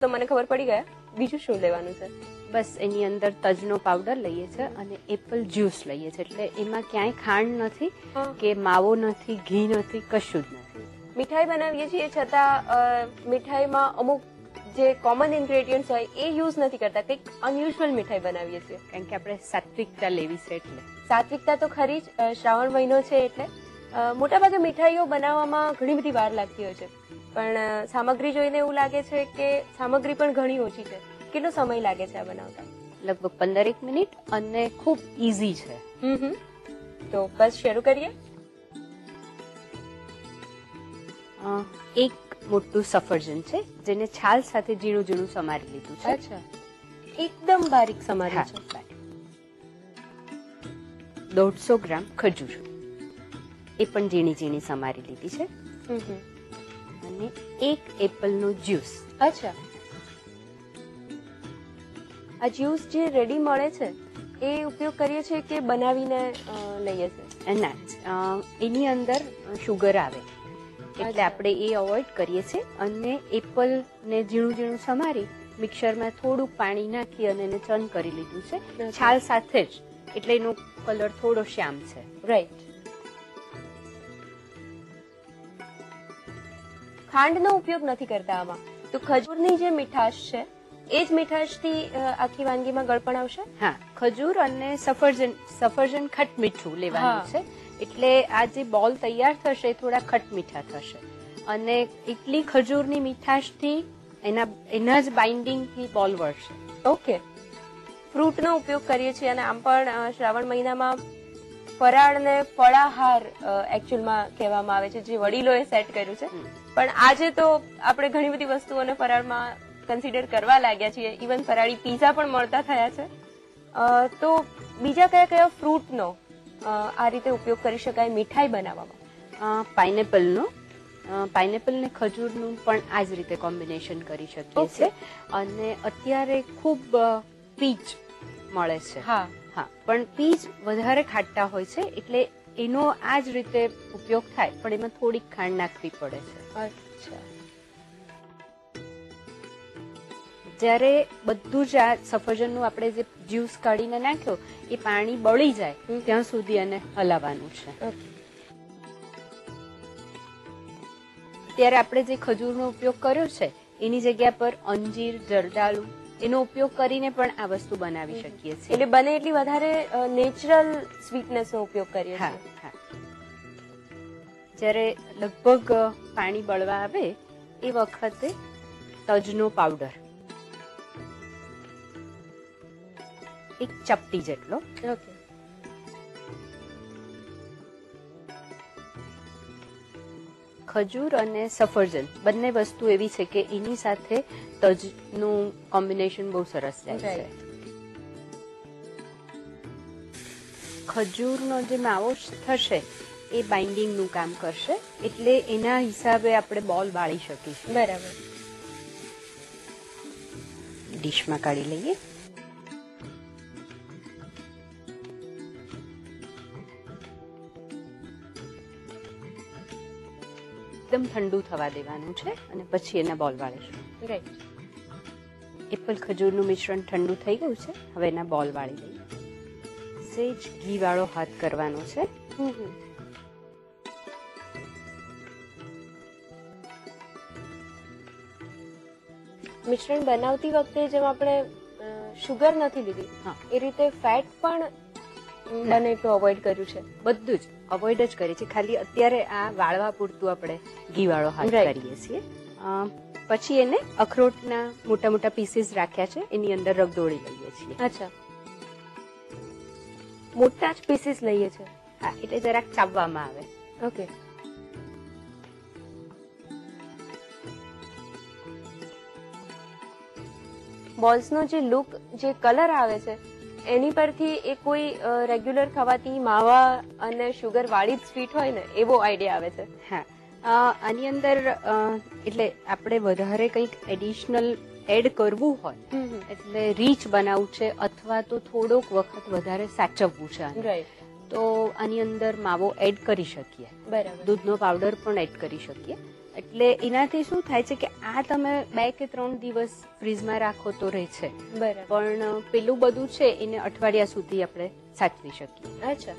તો મને ખબર પડી ગયા. બીજું શું લેવાનું છે? બસ એની અંદર તજનો પાવડર લઈએ છીએ અને એપલ જ્યુસ લઈએ છીએ. એટલે એમાં ક્યાંય ખાંડ નથી કે માવો નથી, ઘી નથી, કશું જ નથી. મીઠાઈ બનાવીએ છીએ છતાં મીઠાઈમાં અમુક જે કોમન ઇન્ગ્રેડિયન્ટ્સ હોય એ યુઝ નથી કરતા. કંઈક અનયુઝ્યુઅલ મીઠાઈ બનાવીએ છીએ કારણ કે આપણે સાત્વિકતા લેવી છે. એટલે સાત્વિકતા તો ખરી જ. શ્રાવણ મહિનો છે એટલે મોટાભાગે મીઠાઈઓ બનાવવામાં ઘણી બધી વાર લાગતી હોય છે, પણ સામગ્રી જોઈને એવું લાગે છે કે સામગ્રી પણ ઘણી ઓછી છે. કેટલો સમય લાગે છે આ બનાવતા? લગભગ 15 મિનિટ અને ખૂબ ઈઝી છે. તો બસ શરૂ કરીએ. એક મોટું સફરજન છે જેને છાલ સાથે ઝીણું ઝીણું સમારી લીધું છે. અચ્છા, એકદમ બારીક સમારી છે. 150 ગ્રામ ખજૂર એ પણ ઝીણી ઝીણી સમારી લીધી છે. અને એક એપલનો જ્યુસ. અચ્છા, આ જ્યુસ જે રેડી મળે છે એ ઉપયોગ કરીએ છીએ કે બનાવીને લઈએ છીએ? ના, એની અંદર શુગર આવે એટલે આપણે એ અવોઇડ કરીએ છીએ. અને એપલ ને ઝીણું ઝીણું સમારી મિક્સરમાં થોડુંક પાણી નાખી અને એને ચર્ન કરી લીધું છે છાલ સાથે જ, એટલે એનો કલર થોડો શ્યામ છે. રાઈટ. ખાંડનો ઉપયોગ નથી કરતા આમાં, તો ખજૂરની જે મીઠાશ છે એ જ મીઠાશથી આખી વાનગીમાં ગળપણ આવશે? હા, ખજૂર અને સફરજન ખટ મીઠું લેવાનું છે. એટલે આ જે બોલ તૈયાર થશે એ થોડા ખટ મીઠા થશે અને એટલી ખજૂરની મીઠાશથી એના જ બાઇન્ડિંગથી બોલ વળશે. ઓકે. ફ્રૂટનો ઉપયોગ કરીએ છીએ અને આમ પણ શ્રાવણ મહિનામાં ફરાળ ને ફળાહાર એકચ્યુઅલમાં કહેવામાં આવે છે, જે વડીલોએ સેટ કર્યું છે. પણ આજે તો આપણે ઘણી બધી વસ્તુઓને ફરાળમાં કન્સિડર કરવા લાગ્યા છીએ. ઇવન ફરાળી પીઝા પણ મળતા થયા છે. તો બીજા કયા કયા ફ્રૂટનો આ રીતે ઉપયોગ કરી શકાય મીઠાઈ બનાવવામાં? પાઇનેપલ ને ખજૂરનું પણ આ જ રીતે કોમ્બિનેશન કરી શકીએ છીએ. અને અત્યારે ખૂબ પીચ મળે છે. હા, પણ પીચ વધારે ખાટા હોય છે એટલે એનો આ જ રીતે ઉપયોગ થાય, પણ એમાં થોડીક ખાંડ નાખવી પડે છે. અચ્છા. જ્યારે બધું જ આ સફરજનનું આપણે જે જ્યુસ કાઢીને નાખ્યો એ પાણી બળી જાય ત્યાં સુધી એને હલાવવાનું છે. ત્યારે આપણે જે ખજૂરનો ઉપયોગ કર્યો છે એની જગ્યા પર અંજીર, જરદાલુ એનો ઉપયોગ કરીને પણ આ વસ્તુ બનાવી શકીએ છીએ. એટલે બને એટલી વધારે નેચરલ સ્વીટનેસનો ઉપયોગ કરીએ છીએ. જ્યારે લગભગ પાણી બળવા આવે એ વખતે તજનો પાવડર 1 ચપટી જેટલો. ઓકે. ખજૂર અને સફરજન બંને વસ્તુ એવી છે કે એની સાથે તજનું કોમ્બિનેશન બહુ સરસ જાય છે. ખજૂરનો જે માવો થશે એ બાઇન્ડિંગનું કામ કરશે, એટલે એના હિસાબે આપણે બોલ વાળી શકીશું. બરાબર. ડીશમાં કાઢી લઈએ. એકદમ ઠંડુ થવા દેવાનું છે અને પછી એના બોલ વાળીશું. રાઈટ. એપલ ખજૂરનું મિશ્રણ ઠંડુ થઈ ગયું છે, હવે એના બોલ વાળી લઈએ. સેજ ઘી વાળો હાથ કરવાનો છે. મિશ્રણ બનાવતી વખતે જેમ આપણે શુગર નથી લીધી એ રીતે ફેટ પણ બને એટલું અવોઇડ કર્યું છે. બધું જ અવોઇડ જ કરીએ છીએ. ખાલી અત્યારે આ વાળવા પૂરતું આપણે ઘી વાળો હાથ કરીએ છીએ. પછી એને અખરોટના મોટા મોટા પીસીસ રાખ્યા છે એની અંદર રગદોળી લઈએ છીએ. અચ્છા, મોટા જ પીસીસ લઈએ છીએ? હા, એટલે જરાક ચાવવામાં આવે. ઓકે. બોલ્સનો જે લુક, જે કલર આવે છે એની પરથી એ કોઈ રેગ્યુલર ખવાતી માવા અને શુગર વાળી જ સ્વીટ હોય ને એવો આઈડિયા આવે છે. હા, આની અંદર એટલે આપણે વધારે કંઈક એડિશનલ એડ કરવું હોય એટલે રીચ બનાવવું છે અથવા તો થોડોક વખત વધારે સાચવવું છે, તો આની અંદર માવો એડ કરી શકીએ. બરાબર. દૂધનો પાવડર પણ એડ કરી શકીએ. એટલે એનાથી શું થાય છે કે આ તમે 2 કે 3 દિવસ ફ્રીજમાં રાખો તો રહે છે, બરાબર. પણ પેલું બધું છે એને અઠવાડિયા સુધી આપણે સાચવી શકીએ. અચ્છા,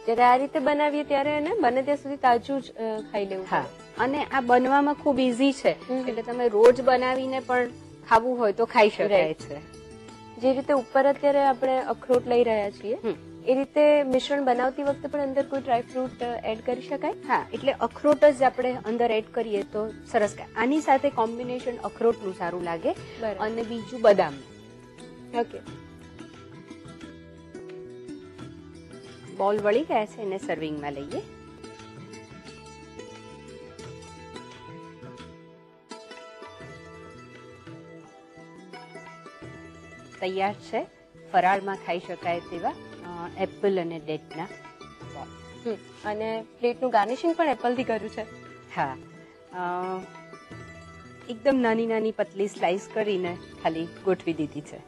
જ્યારે આ રીતે બનાવીએ ત્યારે એને બને ત્યાં સુધી તાજું જ ખાઈ લેવું. હા, અને આ બનવામાં ખૂબ ઈઝી છે, એટલે તમે રોજ બનાવીને પણ ખાવું હોય તો ખાઈ શકાય છે. જે રીતે ઉપર અત્યારે આપણે અખરોટ લઈ રહ્યા છીએ એ રીતે મિશ્રણ બનાવતી વખતે પણ અંદર કોઈ ડ્રાયફ્રૂટ એડ કરી શકાય? હા, એટલે અખરોટ જ આપણે અંદર એડ કરીએ તો સરસ. આની સાથે કોમ્બિનેશન અખરોટનું સારું લાગે અને બીજું બદામ. ઓકે, બોલ વળી ગયા છે, એને સર્વિંગમાં લઈએ. તૈયાર છે ફરાળમાં ખાઈ શકાય તેવા એપલ અને ડેટના બોલ. અને પ્લેટનું ગાર્નિશિંગ પણ એપલ થી કર્યું છે. હા, એકદમ નાની નાની પતલી સ્લાઇસ કરીને ખાલી ગોઠવી દીધી છે.